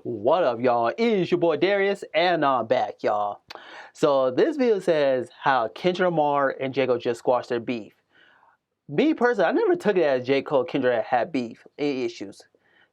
What up, y'all? It is your boy Darius, and I'm back, y'all. So this video says how Kendrick Lamar and JCole just squashed their beef. Me personally, I never took it as JCole Kendrick had beef issues.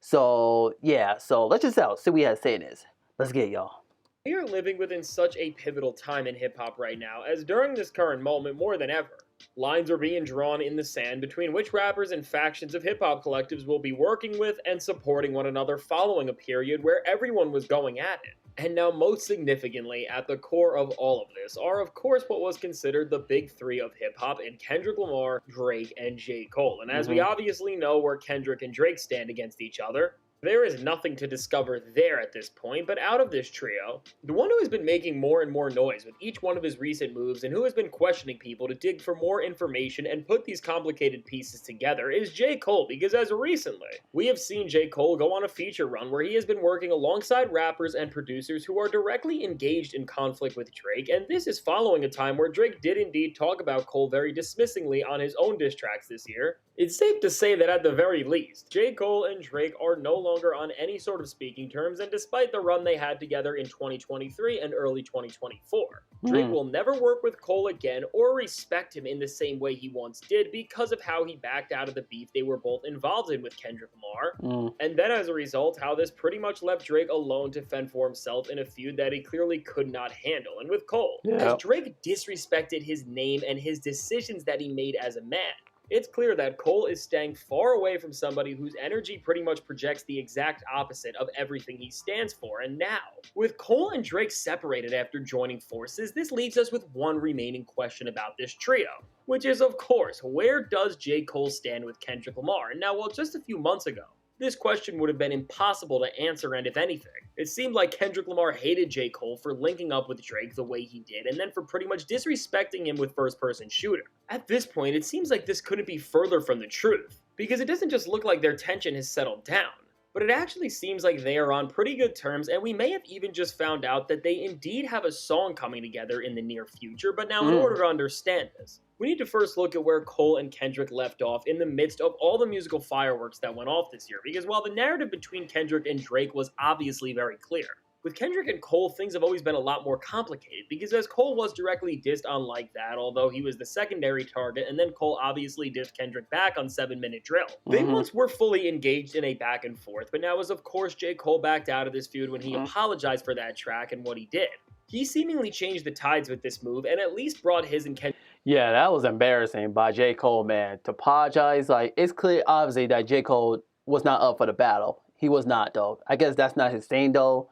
So yeah, so let's just see what we had to say in this. Let's get it, y'all. We are living within such a pivotal time in hip-hop right now, as during this current moment, more than ever, lines are being drawn in the sand between which rappers and factions of hip-hop collectives will be working with and supporting one another following a period where everyone was going at it. And now, most significantly, at the core of all of this are, of course, what was considered the big three of hip-hop in Kendrick Lamar, Drake, and JCole. And as we obviously know where Kendrick and Drake stand against each other, there is nothing to discover there at this point, but out of this trio, the one who has been making more and more noise with each one of his recent moves and who has been questioning people to dig for more information and put these complicated pieces together is JCole, because as recently, we have seen JCole go on a feature run where he has been working alongside rappers and producers who are directly engaged in conflict with Drake, and this is following a time where Drake did indeed talk about Cole very dismissingly on his own diss tracks this year. It's safe to say that at the very least, JCole and Drake are no longer on any sort of speaking terms, and despite the run they had together in 2023 and early 2024, Drake will never work with Cole again or respect him in the same way he once did because of how he backed out of the beef they were both involved in with Kendrick Lamar, and then as a result, how this pretty much left Drake alone to fend for himself in a feud that he clearly could not handle. And with Cole, as Drake disrespected his name and his decisions that he made as a man, it's clear that Cole is staying far away from somebody whose energy pretty much projects the exact opposite of everything he stands for. And now, with Cole and Drake separated after joining forces, this leaves us with one remaining question about this trio, which is, of course, where does JCole stand with Kendrick Lamar? And now, well, just a few months ago, this question would have been impossible to answer, and if anything, it seemed like Kendrick Lamar hated JCole for linking up with Drake the way he did, and then for pretty much disrespecting him with first-person shooter. At this point, it seems like this couldn't be further from the truth, because it doesn't just look like their tension has settled down, but it actually seems like they are on pretty good terms, and we may have even just found out that they indeed have a song coming together in the near future. But now, in order to understand this, we need to first look at where Cole and Kendrick left off in the midst of all the musical fireworks that went off this year, because while the narrative between Kendrick and Drake was obviously very clear, with Kendrick and Cole, things have always been a lot more complicated, because as Cole was directly dissed on Like That, although he was the secondary target, and then Cole obviously dissed Kendrick back on 7 Minute Drill. They once were fully engaged in a back and forth, but now as of course J. Cole backed out of this feud when he apologized for that track and what he did. He seemingly changed the tides with this move, and at least brought his and Kendrick. Yeah, that was embarrassing by JCole, man. To apologize, like, it's clear, obviously, that JCole was not up for the battle. He was not, though. I guess that's not his thing, though.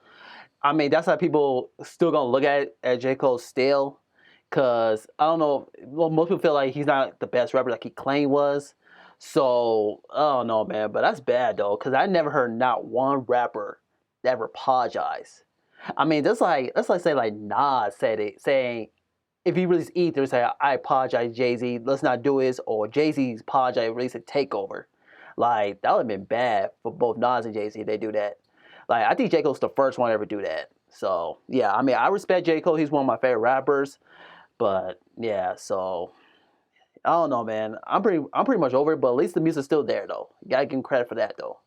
I mean, that's how people still gonna look at JCole still, cause I don't know. Well, most people feel like he's not the best rapper like he claimed was. So I don't know, man. But that's bad though, cause I never heard not one rapper ever apologize. I mean, that's like say like Nas said it, saying if he released Ether, say I apologize, Jay-Z. Let's not do this, or Jay-Z's apologize, release a Takeover. Like that would have been bad for both Nas and Jay-Z if they do that. Like, I think J. Cole's the first one to ever do that. So, yeah, I mean, I respect J. Cole. He's one of my favorite rappers. But, yeah, so, I don't know, man. I'm pretty much over it, but at least the music's still there, though. You gotta give him credit for that, though.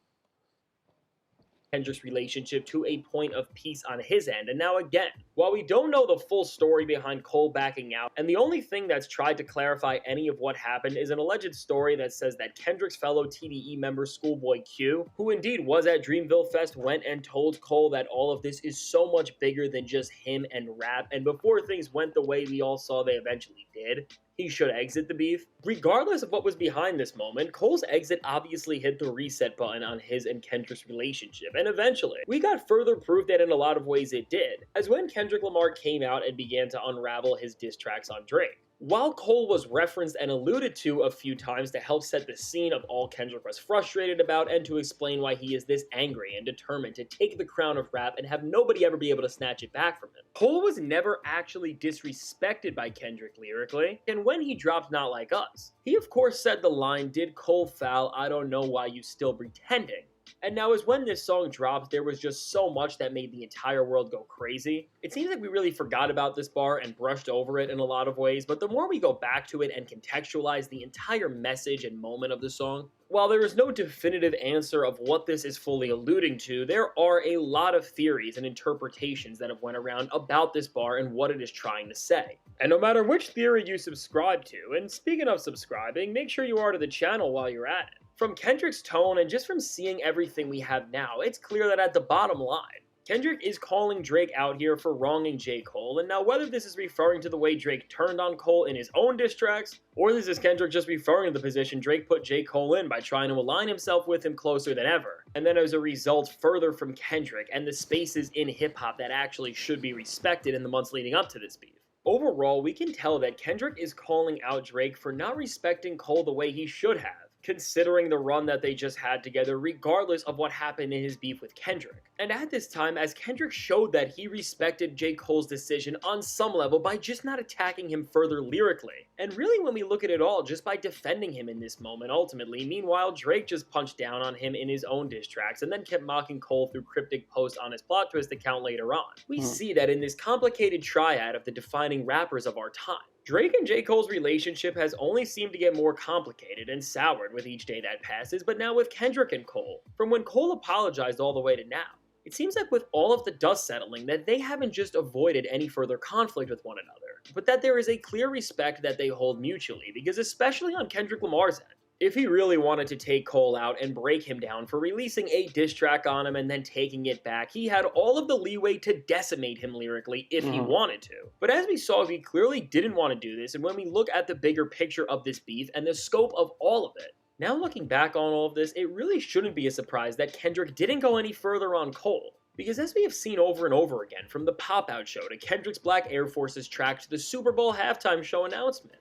Kendrick's relationship to a point of peace on his end. And now again, while we don't know the full story behind Cole backing out, and the only thing that's tried to clarify any of what happened is an alleged story that says that Kendrick's fellow TDE member Schoolboy Q, who indeed was at Dreamville Fest, went and told Cole that all of this is so much bigger than just him and rap, and before things went the way we all saw they eventually did, he should exit the beef. Regardless of what was behind this moment, Cole's exit obviously hit the reset button on his and Kendrick's relationship, and eventually, we got further proof that in a lot of ways it did, as when Kendrick Lamar came out and began to unravel his diss tracks on Drake. While Cole was referenced and alluded to a few times to help set the scene of all Kendrick was frustrated about and to explain why he is this angry and determined to take the crown of rap and have nobody ever be able to snatch it back from him, Cole was never actually disrespected by Kendrick lyrically, and when he dropped Not Like Us, he of course said the line, "Did Cole foul? I don't know why you still pretending." And now as when this song dropped, there was just so much that made the entire world go crazy. It seems like we really forgot about this bar and brushed over it in a lot of ways, but the more we go back to it and contextualize the entire message and moment of the song, while there is no definitive answer of what this is fully alluding to, there are a lot of theories and interpretations that have went around about this bar and what it is trying to say. And no matter which theory you subscribe to, and speaking of subscribing, make sure you are to the channel while you're at it. From Kendrick's tone and just from seeing everything we have now, it's clear that at the bottom line, Kendrick is calling Drake out here for wronging JCole, and now whether this is referring to the way Drake turned on Cole in his own diss tracks, or this is Kendrick just referring to the position Drake put JCole in by trying to align himself with him closer than ever, and then as a result further from Kendrick and the spaces in hip-hop that actually should be respected in the months leading up to this beef. Overall, we can tell that Kendrick is calling out Drake for not respecting Cole the way he should have, considering the run that they just had together regardless of what happened in his beef with Kendrick. And at this time, as Kendrick showed that he respected J. Cole's decision on some level by just not attacking him further lyrically. And really when we look at it all, just by defending him in this moment ultimately. Meanwhile, Drake just punched down on him in his own diss tracks and then kept mocking Cole through cryptic posts on his plot twist account later on. We see that in this complicated triad of the defining rappers of our time, Drake and J. Cole's relationship has only seemed to get more complicated and soured with each day that passes, but now with Kendrick and Cole, from when Cole apologized all the way to now, it seems like with all of the dust settling that they haven't just avoided any further conflict with one another, but that there is a clear respect that they hold mutually, because especially on Kendrick Lamar's end, if he really wanted to take Cole out and break him down for releasing a diss track on him and then taking it back, he had all of the leeway to decimate him lyrically if he wanted to. But as we saw, he clearly didn't want to do this, and when we look at the bigger picture of this beef and the scope of all of it, now looking back on all of this, it really shouldn't be a surprise that Kendrick didn't go any further on Cole. Because as we have seen over and over again, from the Pop-Out show to Kendrick's Black Air Forces track to the Super Bowl halftime show announcement.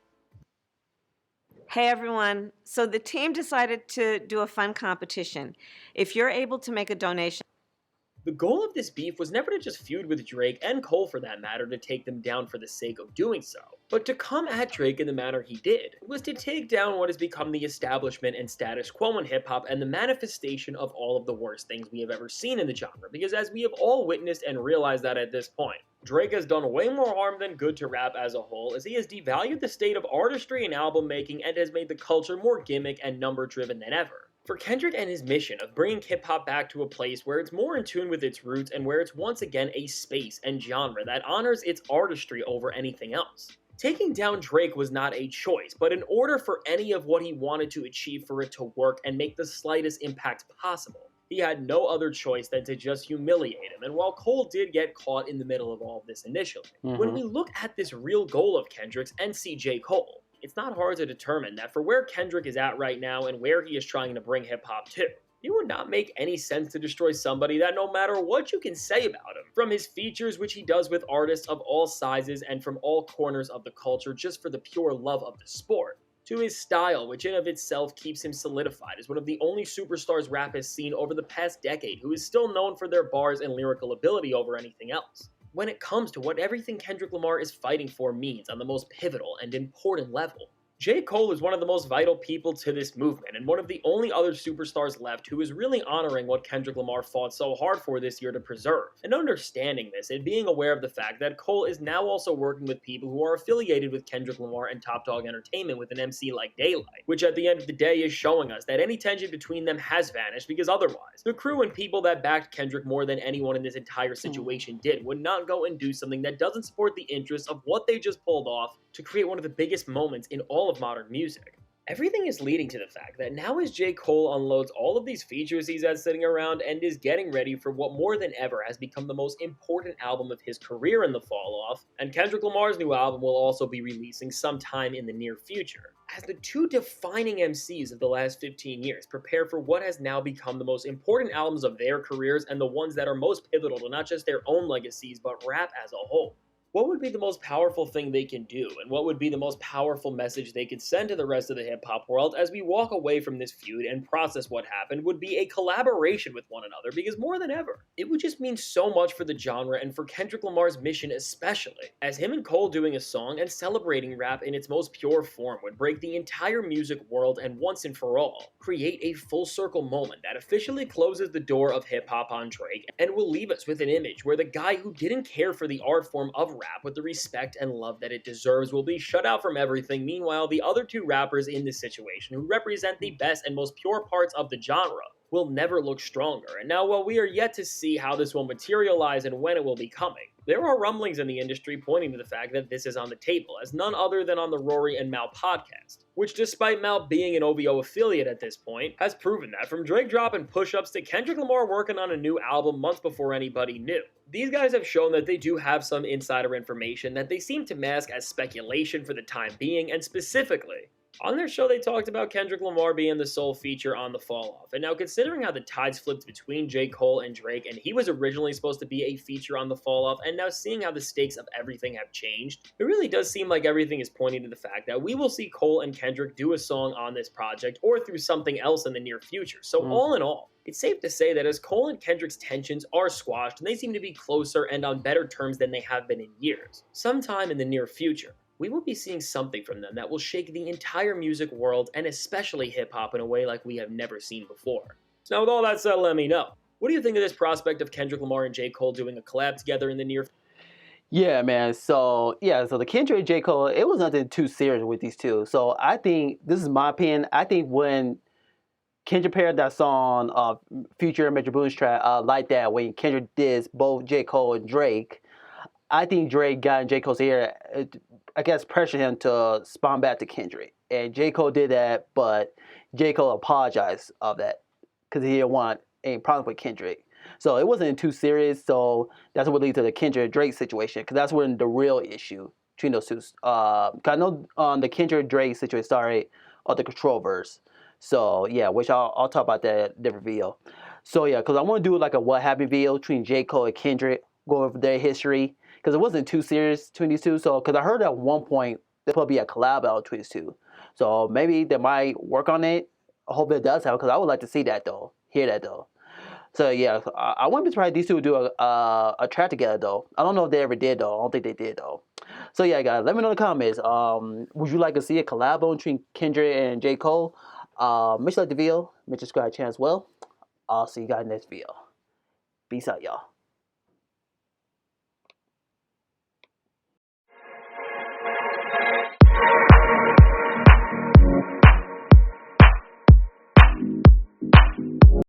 Hey everyone, so the team decided to do a fun competition. If you're able to make a donation. The goal of this beef was never to just feud with Drake, and Cole for that matter, to take them down for the sake of doing so, but to come at Drake in the manner he did. It was to take down what has become the establishment and status quo in hip-hop and the manifestation of all of the worst things we have ever seen in the genre, because as we have all witnessed and realized that at this point, Drake has done way more harm than good to rap as a whole, as he has devalued the state of artistry and album making and has made the culture more gimmick and number driven than ever. For Kendrick and his mission of bringing hip-hop back to a place where it's more in tune with its roots and where it's once again a space and genre that honors its artistry over anything else. Taking down Drake was not a choice, but in order for any of what he wanted to achieve for it to work and make the slightest impact possible, he had no other choice than to just humiliate him. And while Cole did get caught in the middle of all of this initially, when we look at this real goal of Kendrick's and see JCole, it's not hard to determine that for where Kendrick is at right now and where he is trying to bring hip-hop to, it would not make any sense to destroy somebody that no matter what you can say about him, from his features which he does with artists of all sizes and from all corners of the culture just for the pure love of the sport, to his style which in of itself keeps him solidified as one of the only superstars rap has seen over the past decade who is still known for their bars and lyrical ability over anything else. When it comes to what everything Kendrick Lamar is fighting for means on the most pivotal and important level, J. Cole is one of the most vital people to this movement and one of the only other superstars left who is really honoring what Kendrick Lamar fought so hard for this year to preserve. And understanding this and being aware of the fact that Cole is now also working with people who are affiliated with Kendrick Lamar and Top Dog Entertainment with an MC like Daylight, which at the end of the day is showing us that any tension between them has vanished because otherwise, the crew and people that backed Kendrick more than anyone in this entire situation did would not go and do something that doesn't support the interests of what they just pulled off to create one of the biggest moments in all of modern music. Everything is leading to the fact that now as J. Cole unloads all of these features he's had sitting around and is getting ready for what more than ever has become the most important album of his career in the fall off, and Kendrick Lamar's new album will also be releasing sometime in the near future, as the two defining MCs of the last 15 years prepare for what has now become the most important albums of their careers and the ones that are most pivotal to not just their own legacies but rap as a whole. what would be the most powerful thing they can do, and what would be the most powerful message they could send to the rest of the hip hop world as we walk away from this feud and process what happened would be a collaboration with one another, because more than ever, it would just mean so much for the genre and for Kendrick Lamar's mission especially, as him and Cole doing a song and celebrating rap in its most pure form would break the entire music world and once and for all, create a full circle moment that officially closes the door of hip hop on Drake and will leave us with an image where the guy who didn't care for the art form of rap with the respect and love that it deserves will be shut out from everything. Meanwhile, the other two rappers in this situation, who represent the best and most pure parts of the genre, will never look stronger. And now, while we are yet to see how this will materialize and when it will be coming, there are rumblings in the industry pointing to the fact that this is on the table, as none other than on the Rory and Mal podcast, which, despite Mal being an OVO affiliate at this point, has proven that from Drake dropping push-ups to Kendrick Lamar working on a new album months before anybody knew. These guys have shown that they do have some insider information that they seem to mask as speculation for the time being, and specifically, on their show, they talked about Kendrick Lamar being the sole feature on The Fall Off. And now, considering how the tides flipped between JCole and Drake, and he was originally supposed to be a feature on The Fall Off, and now seeing how the stakes of everything have changed, it really does seem like everything is pointing to the fact that we will see Cole and Kendrick do a song on this project or through something else in the near future. So, all in all, it's safe to say that as Cole and Kendrick's tensions are squashed, and they seem to be closer and on better terms than they have been in years, sometime in the near future, we will be seeing something from them that will shake the entire music world and especially hip-hop in a way like we have never seen before. So now with all that said, let me know. What do you think of this prospect of Kendrick Lamar and J. Cole doing a collab together in the near future? Yeah, man. So the Kendrick and J. Cole, it was nothing too serious with these two. So I think, this is my opinion, I think when Kendrick paired that song, Future Metro Boomin's track, Like That, when Kendrick did both J. Cole and Drake, I think Drake got in J. Cole's ear, I guess, pressured him to spawn back to Kendrick. And J. Cole did that, but J. Cole apologized of that because he didn't want any problem with Kendrick. So it wasn't too serious. So that's what led to the Kendrick-Drake situation, because that's when the real issue between those two. Cause I know the Kendrick-Drake situation started on the Control verse. So yeah, which I'll talk about that in a different video. So yeah, because I want to do like a what happened video between J. Cole and Kendrick, go over their history, because it wasn't too serious between these two. So, because I heard at one point there'll probably be a collab out between these two. So maybe they might work on it. I hope it does happen, because I would like to see that though, hear that though. So yeah, I wouldn't be surprised these two would do a track together though. I don't know if they ever did though. I don't think they did though. So yeah, guys, let me know in the comments. Would you like to see a collab between Kendrick and J. Cole? Make sure you like the video, make sure you subscribe to the channel as well. I'll see you guys in the next video. Peace out, y'all.